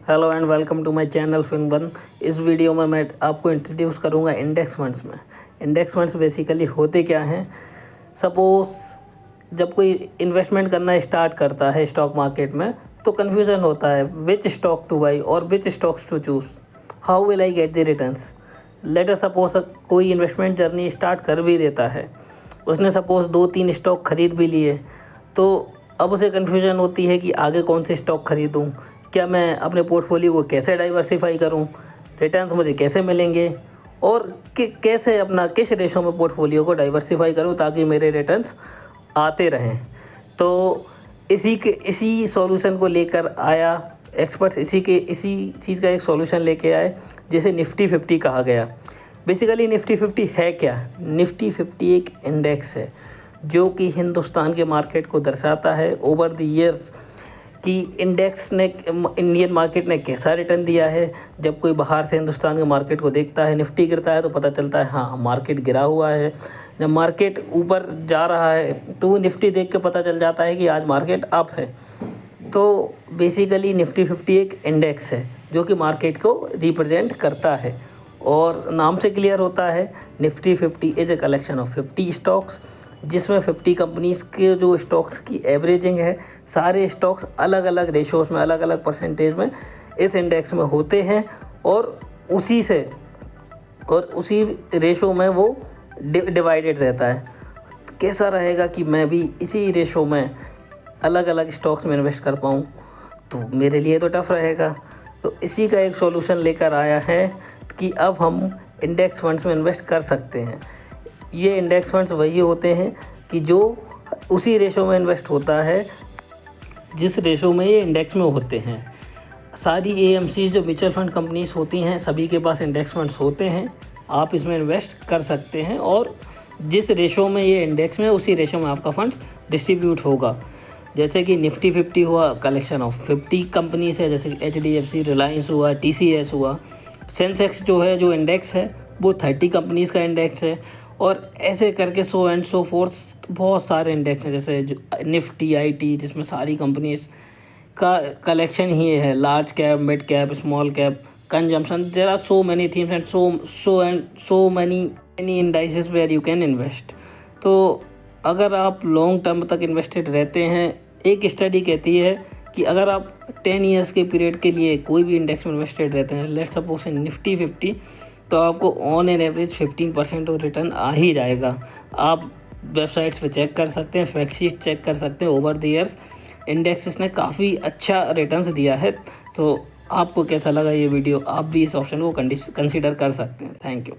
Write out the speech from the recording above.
Hello and welcome to my channel फिन1। इस video में मैं आपको इंट्रोड्यूस करूंगा इंडेक्स फंड्स में। इंडेक्स फंड्स बेसिकली होते क्या हैं। सपोज़ जब कोई इन्वेस्टमेंट करना स्टार्ट करता है स्टॉक मार्केट में तो कन्फ्यूज़न होता है विच स्टॉक टू बाई और which stocks to choose, how will I get the returns. Let us suppose कोई इन्वेस्टमेंट जर्नी स्टार्ट कर भी देता है, उसने सपोज़ 2-3 स्टॉक खरीद भी लिए, तो अब उसे कन्फ्यूजन होती है कि आगे कौन से स्टॉक खरीदूं, क्या मैं अपने पोर्टफोलियो को कैसे डाइवर्सिफाई करूं, रिटर्न्स मुझे कैसे मिलेंगे और कैसे अपना किस रेशो में पोर्टफोलियो को डाइवर्सिफाई करूं ताकि मेरे रिटर्न्स आते रहें। तो इसी सॉल्यूशन को लेकर आया एक्सपर्ट्स, इसी चीज़ का एक सॉल्यूशन लेके आए जिसे निफ्टी 50 कहा गया। बेसिकली निफ्टी 50 है क्या? निफ्टी 50 एक इंडेक्स है जो कि हिंदुस्तान के मार्केट को दर्शाता है ओवर द ईयर्स कि इंडेक्स ने इंडियन मार्केट ने कैसा रिटर्न दिया है। जब कोई बाहर से हिंदुस्तान के मार्केट को देखता है, निफ्टी गिरता है तो पता चलता है हाँ मार्केट गिरा हुआ है। जब मार्केट ऊपर जा रहा है तो निफ्टी देख के पता चल जाता है कि आज मार्केट अप है। तो बेसिकली निफ्टी 50 एक इंडेक्स है जो कि मार्केट को रिप्रेजेंट करता है और नाम से क्लियर होता है Nifty 50 is a collection of 50 stocks, जिसमें 50 कंपनीज़ के जो स्टॉक्स की एवरेजिंग है, सारे स्टॉक्स अलग अलग रेशोज़ में, अलग अलग परसेंटेज में इस इंडेक्स में होते हैं और उसी रेशो में वो डिवाइडेड रहता है। कैसा रहेगा कि मैं भी इसी रेशो में अलग अलग स्टॉक्स में इन्वेस्ट कर पाऊँ, तो मेरे लिए तो टफ रहेगा। तो इसी का एक सॉल्यूशन लेकर आया है कि अब हम इंडेक्स फंड्स में इन्वेस्ट कर सकते हैं। ये इंडेक्स फंड्स वही होते हैं कि जो उसी रेशो में इन्वेस्ट होता है जिस रेशो में ये इंडेक्स में होते हैं। सारी एएमसी जो म्यूचुअल फंड कंपनीज होती हैं सभी के पास इंडेक्स फंड्स होते हैं। आप इसमें इन्वेस्ट कर सकते हैं और जिस रेशो में ये इंडेक्स में उसी रेशो में आपका फंड्स डिस्ट्रीब्यूट होगा। जैसे कि निफ्टी 50 हुआ कलेक्शन ऑफ 50 कंपनीज है, जैसे HDFC, रिलायंस हुआ, TCS हुआ। सेंसेक्स जो है, जो इंडेक्स है वो 30 कंपनीज़ का इंडेक्स है और ऐसे करके सो एंड सो फोर्थ बहुत सारे इंडेक्स हैं, जैसे निफ्टी IT जिसमें सारी कंपनीज का कलेक्शन ही है। Large cap, mid cap, small cap, consumption, there are so many themes and so many indices where you can invest. तो अगर आप लॉन्ग टर्म तक इन्वेस्टेड रहते हैं, एक स्टडी कहती है कि अगर आप 10 ईयर्स के पीरियड के लिए कोई भी इंडेक्स में इन्वेस्टेड रहते हैं, लेट्स सपोज इन निफ्टी 50, तो आपको ऑन एन एवरेज 15% रिटर्न आ ही जाएगा। आप वेबसाइट्स पे चेक कर सकते हैं, फैक्ट शीट चेक कर सकते हैं। ओवर द ईयर्स इंडेक्सेस ने काफ़ी अच्छा रिटर्न्स दिया है। तो आपको कैसा लगा ये वीडियो? आप भी इस ऑप्शन को कंसीडर कर सकते हैं। Thank you.